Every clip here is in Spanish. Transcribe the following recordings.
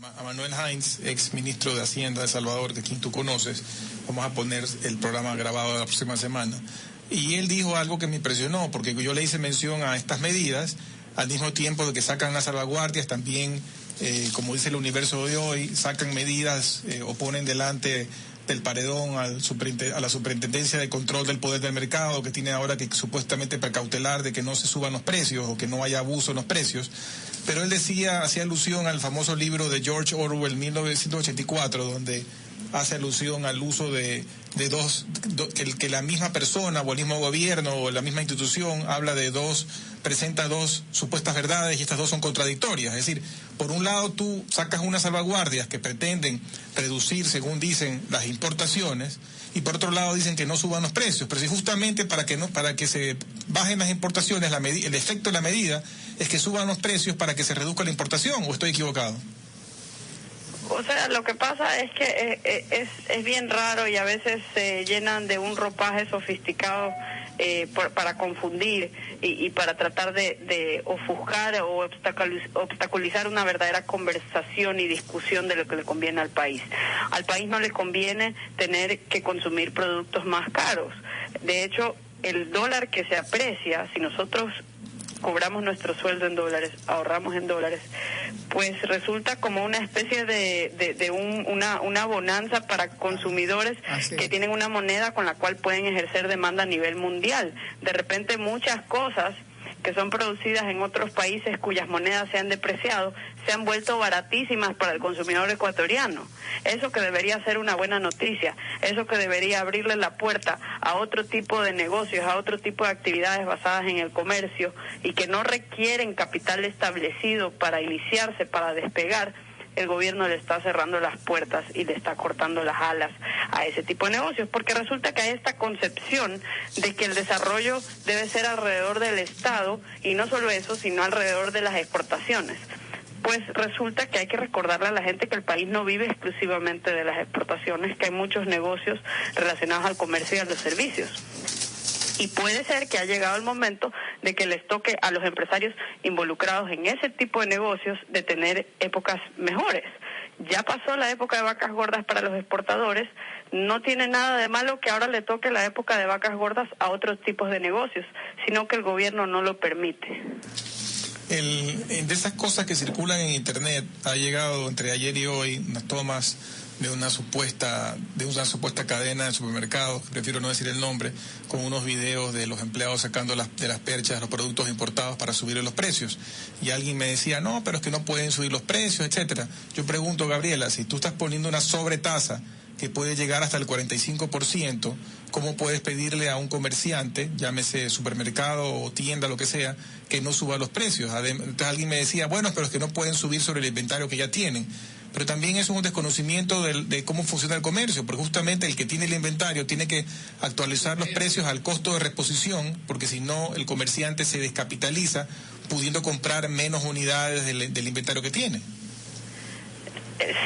A Manuel Heinz, ex ministro de Hacienda de Salvador, de quien tú conoces. Vamos a poner el programa grabado la próxima semana. Y él dijo algo que me impresionó, porque yo le hice mención a estas medidas, al mismo tiempo de que sacan las salvaguardias, también, como dice el Universo de hoy, sacan medidas o ponen delante del paredón a la Superintendencia de Control del Poder del Mercado, que tiene ahora que supuestamente precautelar de que no se suban los precios o que no haya abuso en los precios. Pero él hacía alusión al famoso libro de George Orwell, 1984, donde hace alusión al uso de que la misma persona o el mismo gobierno o la misma institución presenta dos supuestas verdades y estas dos son contradictorias. Es decir, por un lado tú sacas unas salvaguardias que pretenden reducir, según dicen, las importaciones, y por otro lado dicen que no suban los precios, pero si justamente para que se bajen las importaciones, el efecto de la medida es que suban los precios para que se reduzca la importación, ¿o estoy equivocado? O sea, lo que pasa es que es bien raro y a veces se llenan de un ropaje sofisticado para confundir y para tratar de ofuscar o obstaculizar una verdadera conversación y discusión de lo que le conviene al país. Al país no le conviene tener que consumir productos más caros. De hecho, el dólar que se aprecia, si nosotros cobramos nuestro sueldo en dólares, ahorramos en dólares, pues resulta como una especie de una bonanza para consumidores que tienen una moneda con la cual pueden ejercer demanda a nivel mundial. De repente muchas cosas que son producidas en otros países cuyas monedas se han depreciado, se han vuelto baratísimas para el consumidor ecuatoriano. Eso que debería ser una buena noticia, eso que debería abrirle la puerta a otro tipo de negocios, a otro tipo de actividades basadas en el comercio y que no requieren capital establecido para iniciarse, para despegar. El gobierno le está cerrando las puertas y le está cortando las alas a ese tipo de negocios, porque resulta que hay esta concepción de que el desarrollo debe ser alrededor del Estado, y no solo eso, sino alrededor de las exportaciones. Pues resulta que hay que recordarle a la gente que el país no vive exclusivamente de las exportaciones, que hay muchos negocios relacionados al comercio y a los servicios. Y puede ser que ha llegado el momento de que les toque a los empresarios involucrados en ese tipo de negocios de tener épocas mejores. Ya pasó la época de vacas gordas para los exportadores, no tiene nada de malo que ahora le toque la época de vacas gordas a otros tipos de negocios, sino que el gobierno no lo permite. De esas cosas que circulan en Internet, ha llegado entre ayer y hoy unas tomas de una supuesta cadena de supermercados, prefiero no decir el nombre, con unos videos de los empleados sacando de las perchas los productos importados para subir los precios. Y alguien me decía, no, pero es que no pueden subir los precios, etcétera. Yo pregunto, Gabriela, si tú estás poniendo una sobretasa que puede llegar hasta el 45%, ¿cómo puedes pedirle a un comerciante, llámese supermercado o tienda, lo que sea, que no suba los precios? Entonces alguien me decía, bueno, pero es que no pueden subir sobre el inventario que ya tienen. Pero también es un desconocimiento de cómo funciona el comercio, porque justamente el que tiene el inventario tiene que actualizar los precios al costo de reposición, porque si no el comerciante se descapitaliza pudiendo comprar menos unidades del inventario que tiene.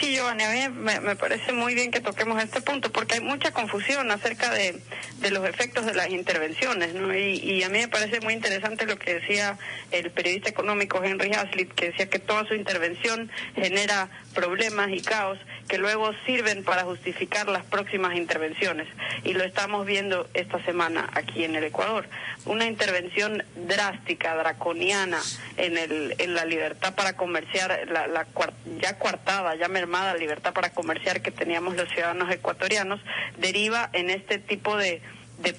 Sí, Giovanni, a mí me parece muy bien que toquemos este punto, porque hay mucha confusión acerca de los efectos de las intervenciones, ¿no? Y a mí me parece muy interesante lo que decía el periodista económico Henry Hazlitt, que decía que toda su intervención genera problemas y caos que luego sirven para justificar las próximas intervenciones. Y lo estamos viendo esta semana aquí en el Ecuador. Una intervención drástica, draconiana en la libertad para comerciar, ya coartada, ya mermada libertad para comerciar que teníamos los ciudadanos ecuatorianos, deriva en este tipo de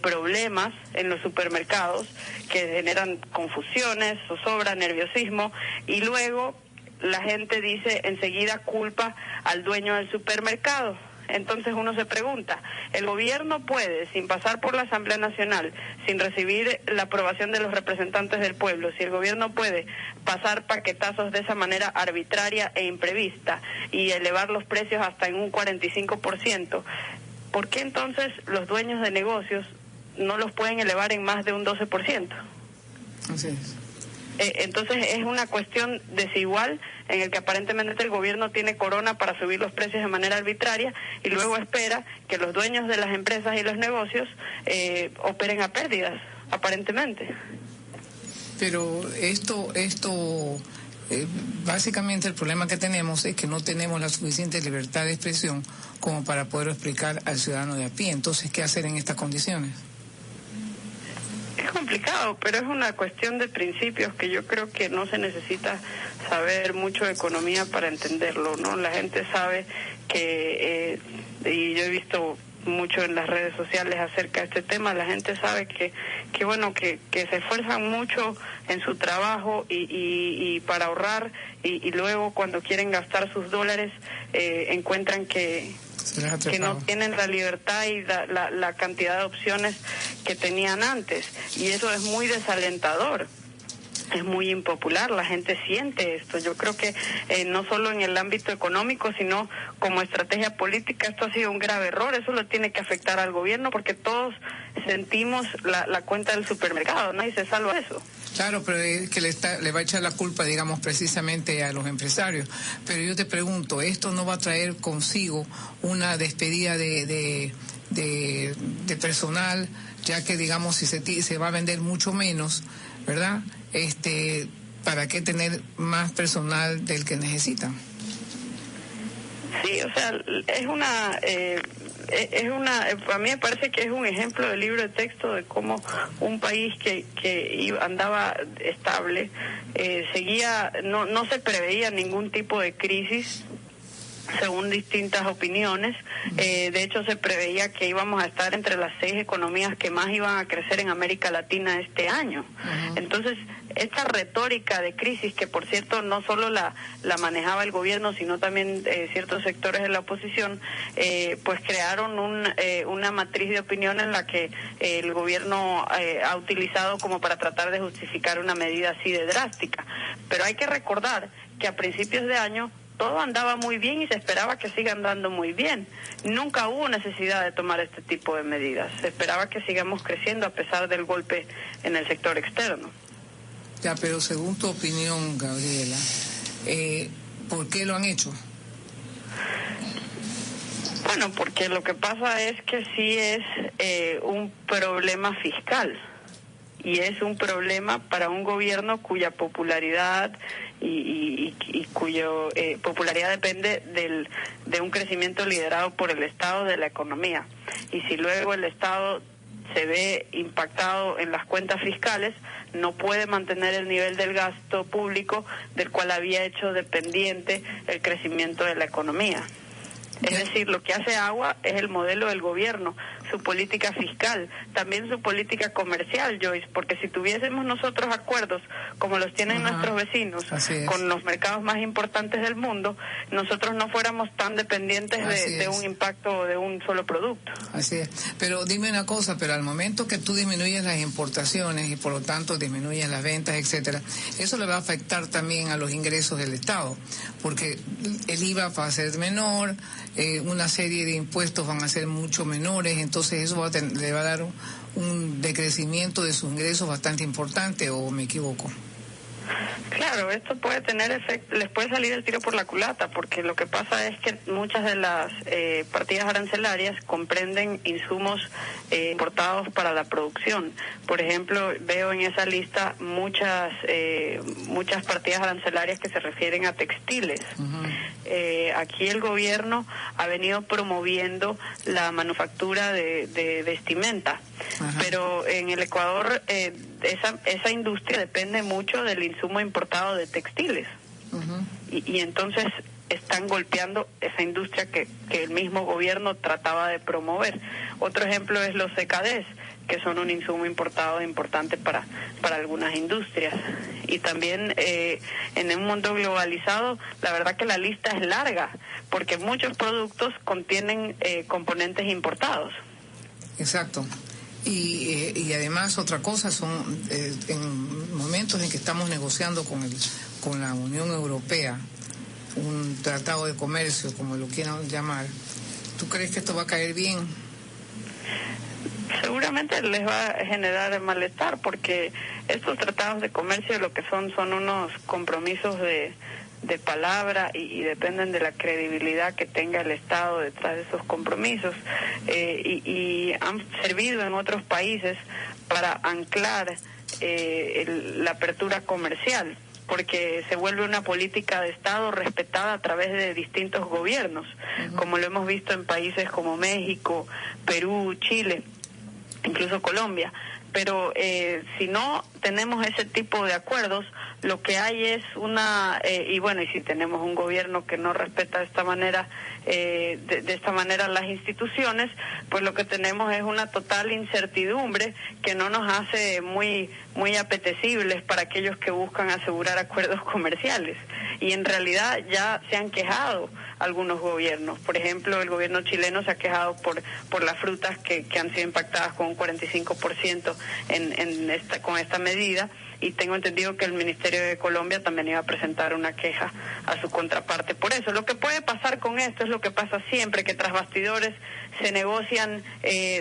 problemas en los supermercados que generan confusiones, zozobra, nerviosismo, y luego la gente dice enseguida culpa al dueño del supermercado. Entonces uno se pregunta, ¿el gobierno puede, sin pasar por la Asamblea Nacional, sin recibir la aprobación de los representantes del pueblo, si el gobierno puede pasar paquetazos de esa manera arbitraria e imprevista y elevar los precios hasta en un 45%, ¿por qué entonces los dueños de negocios no los pueden elevar en más de un 12%? Así es. Entonces es una cuestión desigual en el que aparentemente el gobierno tiene corona para subir los precios de manera arbitraria y luego espera que los dueños de las empresas y los negocios operen a pérdidas, aparentemente. Pero esto Básicamente el problema que tenemos es que no tenemos la suficiente libertad de expresión como para poder explicar al ciudadano de a pie. Entonces, ¿qué hacer en estas condiciones? Es complicado, pero es una cuestión de principios que yo creo que no se necesita saber mucho de economía para entenderlo, ¿no? La gente sabe que, y yo he visto mucho en las redes sociales acerca de este tema, la gente sabe que se esfuerzan mucho en su trabajo y para ahorrar y luego cuando quieren gastar sus dólares encuentran que no tienen la libertad y la cantidad de opciones que tenían antes, y eso es muy desalentador. Es muy impopular, la gente siente esto. Yo creo que no solo en el ámbito económico, sino como estrategia política, esto ha sido un grave error. Eso lo tiene que afectar al gobierno porque todos sentimos la cuenta del supermercado, nadie se salva eso. Claro, pero es que le va a echar la culpa, digamos, precisamente a los empresarios. Pero yo te pregunto, ¿esto no va a traer consigo una despedida de personal, ya que, digamos, si se va a vender mucho menos, ¿verdad? ¿Para qué tener más personal del que necesitan? Sí, o sea, a mí me parece que es un ejemplo del libro de texto de cómo un país que andaba estable seguía, no se preveía ningún tipo de crisis según distintas opiniones. De hecho, se preveía que íbamos a estar entre las 6 economías que más iban a crecer en América Latina este año. Entonces, esta retórica de crisis, que por cierto no solo la manejaba el gobierno, sino también ciertos sectores de la oposición, pues crearon una matriz de opinión en la que el gobierno ha utilizado como para tratar de justificar una medida así de drástica. Pero hay que recordar que a principios de año todo andaba muy bien y se esperaba que siga andando muy bien. Nunca hubo necesidad de tomar este tipo de medidas. Se esperaba que sigamos creciendo a pesar del golpe en el sector externo. Ya, pero según tu opinión, Gabriela, ¿por qué lo han hecho? Bueno, porque lo que pasa es que sí es un problema fiscal. Y es un problema para un gobierno cuya popularidad y cuya popularidad depende de un crecimiento liderado por el Estado de la economía. Y si luego el Estado se ve impactado en las cuentas fiscales, no puede mantener el nivel del gasto público del cual había hecho dependiente el crecimiento de la economía. Es decir, lo que hace agua es el modelo del gobierno, su política fiscal, también su política comercial, Joyce, porque si tuviésemos nosotros acuerdos como los tienen nuestros vecinos con los mercados más importantes del mundo, nosotros no fuéramos tan dependientes de un impacto de un solo producto. Así es. Pero dime una cosa, pero al momento que tú disminuyes las importaciones y por lo tanto disminuyes las ventas, etcétera, eso le va a afectar también a los ingresos del Estado, porque el IVA va a ser menor, una serie de impuestos van a ser mucho menores, entonces eso le va a dar un decrecimiento de sus ingresos bastante importante, ¿o me equivoco? Claro, esto puede tener efecto, les puede salir el tiro por la culata, porque lo que pasa es que muchas de las partidas arancelarias comprenden insumos importados para la producción. Por ejemplo, veo en esa lista muchas partidas arancelarias que se refieren a textiles. Aquí el gobierno ha venido promoviendo la manufactura de vestimenta, pero en el Ecuador esa industria depende mucho del insumo importado de textiles. Y entonces están golpeando esa industria que el mismo gobierno trataba de promover. Otro ejemplo es los CKDs, que son un insumo importado importante para algunas industrias. Y también en un mundo globalizado, la verdad que la lista es larga, porque muchos productos contienen componentes importados. Exacto. Y además otra cosa son en momentos en que estamos negociando con la Unión Europea un tratado de comercio, como lo quieran llamar, ¿tú crees que esto va a caer bien? Seguramente les va a generar malestar, porque estos tratados de comercio lo que son unos compromisos de palabra y dependen de la credibilidad que tenga el Estado detrás de esos compromisos, y han servido en otros países para anclar la apertura comercial. porque se vuelve una política de Estado respetada a través de distintos gobiernos, como lo hemos visto en países como México, Perú, Chile, incluso Colombia. Pero si no tenemos ese tipo de acuerdos, lo que hay es y si tenemos un gobierno que no respeta de esta manera las instituciones, pues lo que tenemos es una total incertidumbre que no nos hace muy apetecibles para aquellos que buscan asegurar acuerdos comerciales. Y en realidad ya se han quejado algunos gobiernos. Por ejemplo, el gobierno chileno se ha quejado por las frutas que han sido impactadas con un 45% con esta medida, y tengo entendido que el Ministerio de Colombia también iba a presentar una queja a su contraparte. Por eso, lo que puede pasar con esto es lo que pasa siempre, que tras bastidores se negocian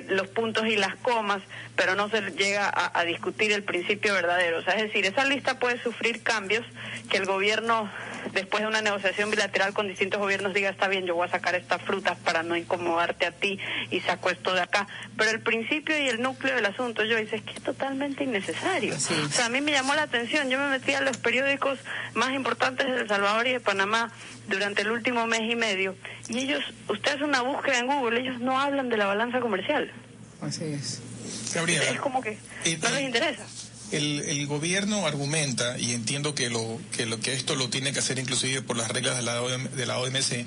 los puntos y las comas, pero no se llega a discutir el principio verdadero. O sea, es decir, esa lista puede sufrir cambios que el gobierno, después de una negociación bilateral con distintos gobiernos, diga, está bien, yo voy a sacar estas frutas para no incomodarte a ti y saco esto de acá. Pero el principio y el núcleo del asunto, yo dice, es que es totalmente innecesario. Sí. O sea, a mí me llamó la atención, yo me metí a los periódicos más importantes de El Salvador y de Panamá durante el último mes y medio, y ellos, usted hace una búsqueda en Google, ellos no hablan de la balanza comercial. Así es. Gabriela, es como que no les interesa. El gobierno argumenta, y entiendo que esto lo tiene que hacer inclusive por las reglas de la OMC,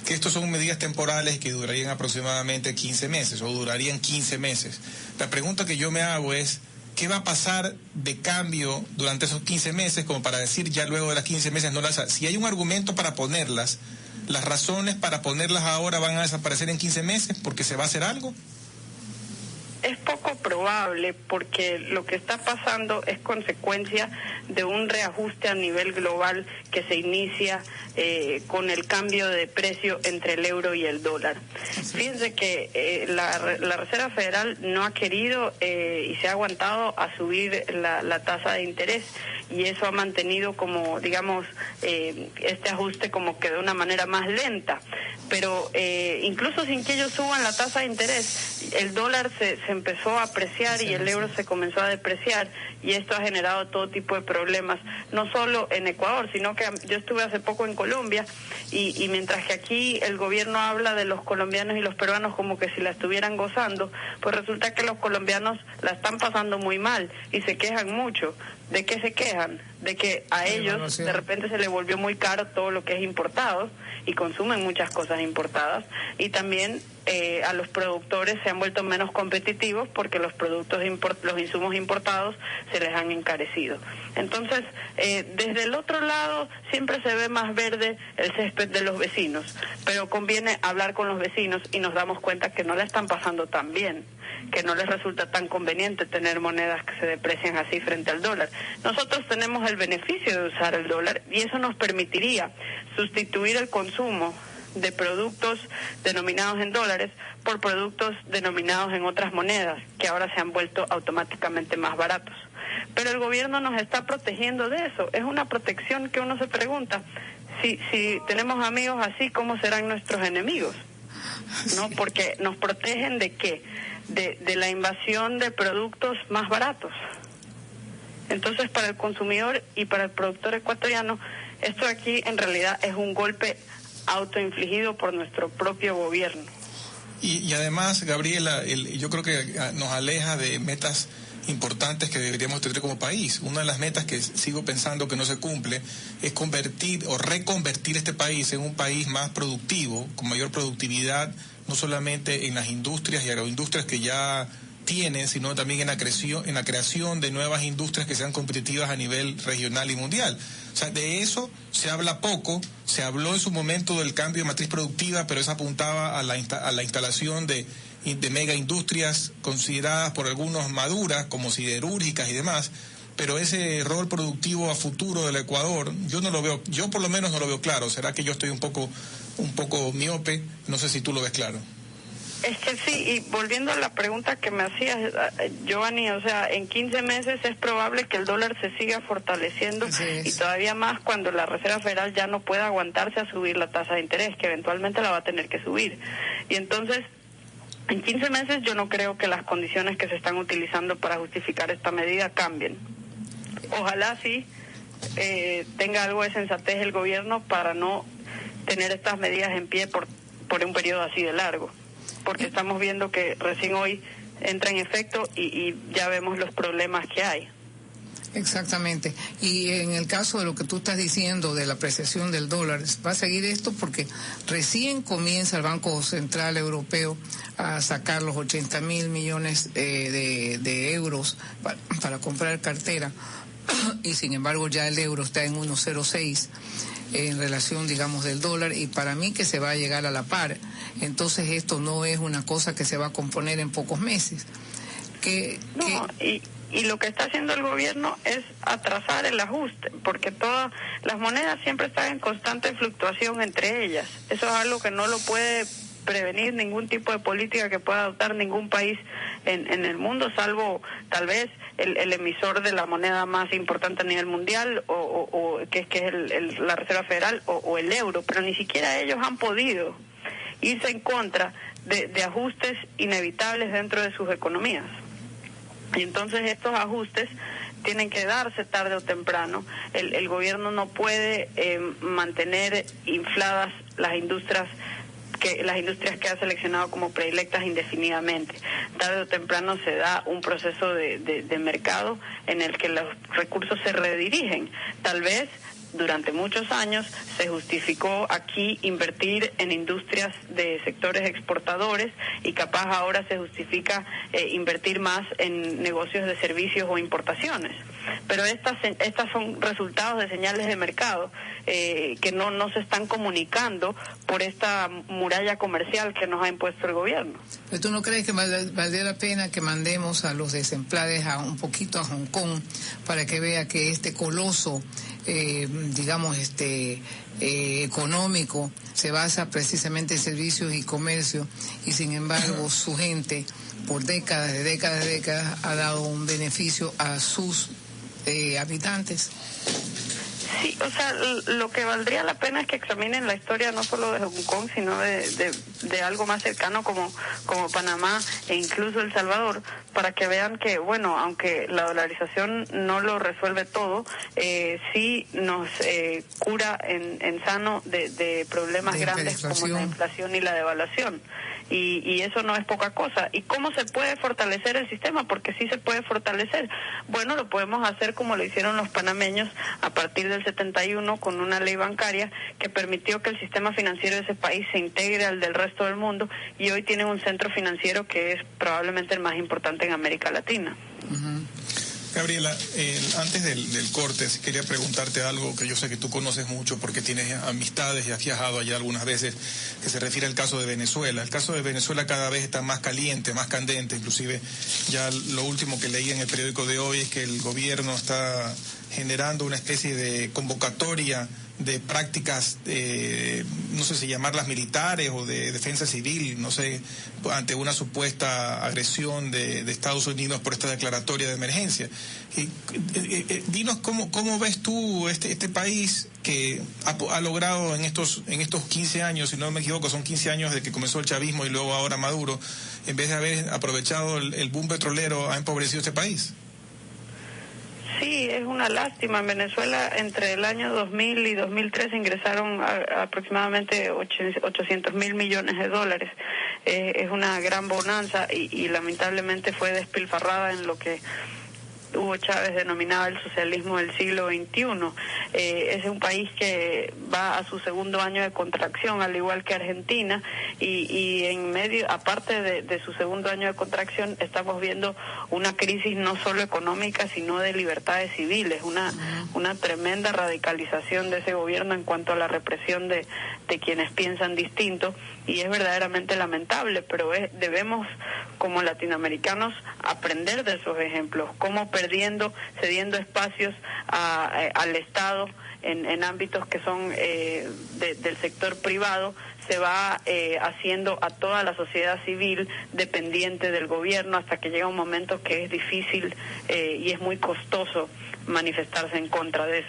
que estos son medidas temporales que durarían aproximadamente 15 meses, o durarían 15 meses. La pregunta que yo me hago es, ¿qué va a pasar de cambio durante esos 15 meses, como para decir ya luego de las 15 meses no las... Si hay un argumento para ponerlas, ¿las razones para ponerlas ahora van a desaparecer en 15 meses porque se va a hacer algo? Es poco probable, porque lo que está pasando es consecuencia de un reajuste a nivel global que se inicia con el cambio de precio entre el euro y el dólar. Fíjense que la Reserva Federal no ha querido y se ha aguantado a subir la tasa de interés, y eso ha mantenido como, digamos, este ajuste como que de una manera más lenta. Pero incluso sin que ellos suban la tasa de interés, el dólar se empezó a apreciar y el euro se comenzó a depreciar, y esto ha generado todo tipo de problemas, no solo en Ecuador, sino que yo estuve hace poco en Colombia, y mientras que aquí el gobierno habla de los colombianos y los peruanos como que si la estuvieran gozando, pues resulta que los colombianos la están pasando muy mal y se quejan mucho. ¿De qué se quejan? De que a ellos de repente se les volvió muy caro todo lo que es importado, y consumen muchas cosas importadas, y también a los productores se han vuelto menos competitivos porque los los insumos importados se les han encarecido. Entonces, desde el otro lado siempre se ve más verde el césped de los vecinos, pero conviene hablar con los vecinos y nos damos cuenta que no la están pasando tan bien, que no les resulta tan conveniente tener monedas que se deprecian así frente al dólar. Nosotros tenemos el beneficio de usar el dólar, y eso nos permitiría sustituir el consumo de productos denominados en dólares por productos denominados en otras monedas, que ahora se han vuelto automáticamente más baratos. Pero el gobierno nos está protegiendo de eso. Es una protección que uno se pregunta, si tenemos amigos así, ¿cómo serán nuestros enemigos? ¿No? Porque nos protegen ¿de qué? De la invasión de productos más baratos. Entonces, para el consumidor y para el productor ecuatoriano, esto aquí en realidad es un golpe autoinfligido por nuestro propio gobierno. Y además, Gabriela, yo creo que nos aleja de metas importantes que deberíamos tener como país. Una de las metas que sigo pensando que no se cumple es convertir o reconvertir este país en un país más productivo, con mayor productividad, no solamente en las industrias y agroindustrias que ya tienen, sino también en la creación de nuevas industrias que sean competitivas a nivel regional y mundial. O sea, de eso se habla poco. Se habló en su momento del cambio de matriz productiva, pero eso apuntaba a la instalación de mega industrias consideradas por algunos maduras, como siderúrgicas y demás. Pero ese rol productivo a futuro del Ecuador, yo no lo veo, yo por lo menos no lo veo claro. ¿Será que yo estoy un poco miope? No sé si tú lo ves claro. Es que sí, y volviendo a la pregunta que me hacías, Giovanni, o sea, en 15 meses es probable que el dólar se siga fortaleciendo, y todavía más cuando la Reserva Federal ya no pueda aguantarse a subir la tasa de interés, que eventualmente la va a tener que subir. Y entonces, en 15 meses yo no creo que las condiciones que se están utilizando para justificar esta medida cambien. Ojalá sí, tenga algo de sensatez el gobierno para no tener estas medidas en pie por un periodo así de largo, porque estamos viendo que recién hoy entra en efecto y ya vemos los problemas que hay. Exactamente. Y en el caso de lo que tú estás diciendo de la apreciación del dólar, va a seguir esto porque recién comienza el Banco Central Europeo a sacar los 80.000 millones de euros para comprar cartera y sin embargo ya el euro está en 1.06 en relación, digamos, del dólar, y para mí que se va a llegar a la par. Entonces esto no es una cosa que se va a componer en pocos meses. Y lo que está haciendo el gobierno es atrasar el ajuste, porque todas las monedas siempre están en constante fluctuación entre ellas. Eso es algo que no lo puede prevenir ningún tipo de política que pueda adoptar ningún país en el mundo, salvo tal vez el emisor de la moneda más importante a nivel mundial, o que es la Reserva Federal, o el euro, pero ni siquiera ellos han podido irse en contra de ajustes inevitables dentro de sus economías. Y entonces estos ajustes tienen que darse tarde o temprano. El gobierno no puede mantener infladas las industrias que ha seleccionado como predilectas indefinidamente. Tarde o temprano se da un proceso de mercado en el que los recursos se redirigen. Tal vez durante muchos años se justificó aquí invertir en industrias de sectores exportadores y capaz ahora se justifica invertir más en negocios de servicios o importaciones. Pero estas son resultados de señales de mercado que no se están comunicando por esta muralla comercial que nos ha impuesto el gobierno. ¿Pero tú no crees que valdría la pena que mandemos a los desempleados un poquito a Hong Kong para que vea que este coloso económico se basa precisamente en servicios y comercio, y sin embargo su gente por décadas ha dado un beneficio a sus habitantes? Sí, o sea, lo que valdría la pena es que examinen la historia no solo de Hong Kong, sino de algo más cercano como Panamá e incluso El Salvador, para que vean que, bueno, aunque la dolarización no lo resuelve todo, sí nos cura en sano de problemas grandes como la inflación y la devaluación. Y eso no es poca cosa. ¿Y cómo se puede fortalecer el sistema? Porque sí se puede fortalecer. Bueno, lo podemos hacer como lo hicieron los panameños a partir del 71 con una ley bancaria que permitió que el sistema financiero de ese país se integre al del resto del mundo, y hoy tienen un centro financiero que es probablemente el más importante en América Latina. Uh-huh. Gabriela, antes del corte, quería preguntarte algo que yo sé que tú conoces mucho porque tienes amistades y has viajado allá algunas veces, que se refiere al caso de Venezuela. El caso de Venezuela cada vez está más caliente, más candente, inclusive ya lo último que leí en el periódico de hoy es que el gobierno está generando una especie de convocatoria de prácticas, no sé si llamarlas militares o de defensa civil, no sé, ante una supuesta agresión de Estados Unidos por esta declaratoria de emergencia. Dinos cómo ves tú este país que ha logrado en estos 15 años, si no me equivoco, son 15 años desde que comenzó el chavismo y luego ahora Maduro, en vez de haber aprovechado el boom petrolero, ha empobrecido este país. Sí, es una lástima. En Venezuela entre el año 2000 y 2003 ingresaron aproximadamente 800.000 millones de dólares. Es una gran bonanza y lamentablemente fue despilfarrada en lo que Hugo Chávez denominaba el socialismo del siglo XXI. Es un país que va a su segundo año de contracción, al igual que Argentina, y en medio, aparte de su segundo año de contracción, estamos viendo una crisis no solo económica, sino de libertades civiles, una tremenda radicalización de ese gobierno en cuanto a la represión de quienes piensan distinto, y es verdaderamente lamentable, pero debemos como latinoamericanos aprender de esos ejemplos, cómo cediendo espacios al Estado en ámbitos que son del sector privado, se va haciendo a toda la sociedad civil dependiente del gobierno, hasta que llega un momento que es difícil y es muy costoso manifestarse en contra de eso.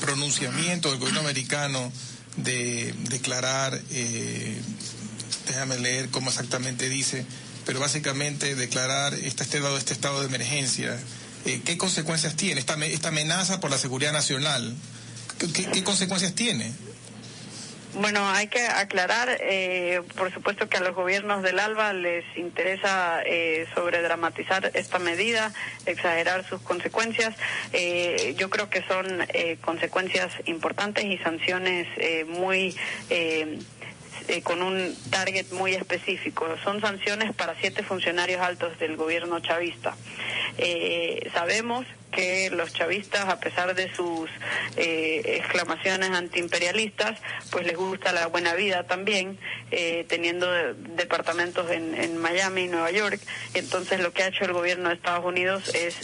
Pronunciamiento del gobierno americano de declarar, déjame leer cómo exactamente dice, pero básicamente declarar este estado de emergencia, ¿qué consecuencias tiene? Esta amenaza por la seguridad nacional, ¿qué consecuencias tiene? Bueno, hay que aclarar, por supuesto que a los gobiernos del ALBA les interesa sobredramatizar esta medida, exagerar sus consecuencias. Yo creo que son consecuencias importantes y sanciones con un target muy específico. Son sanciones para 7 funcionarios altos del gobierno chavista. Sabemos que los chavistas, a pesar de sus exclamaciones antiimperialistas, pues les gusta la buena vida también, teniendo departamentos en Miami y Nueva York. Entonces lo que ha hecho el gobierno de Estados Unidos es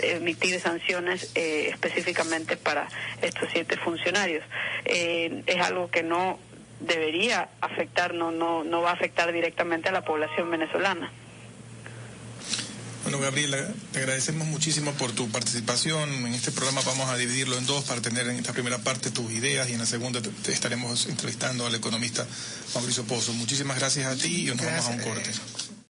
emitir sanciones específicamente para estos 7 funcionarios. Es algo que no debería afectar, no va a afectar directamente a la población venezolana. Bueno, Gabriela, te agradecemos muchísimo por tu participación. En este programa vamos a dividirlo en 2 para tener en esta primera parte tus ideas y en la segunda te estaremos entrevistando al economista Mauricio Pozo. Muchísimas gracias a ti y nos vamos a un corte.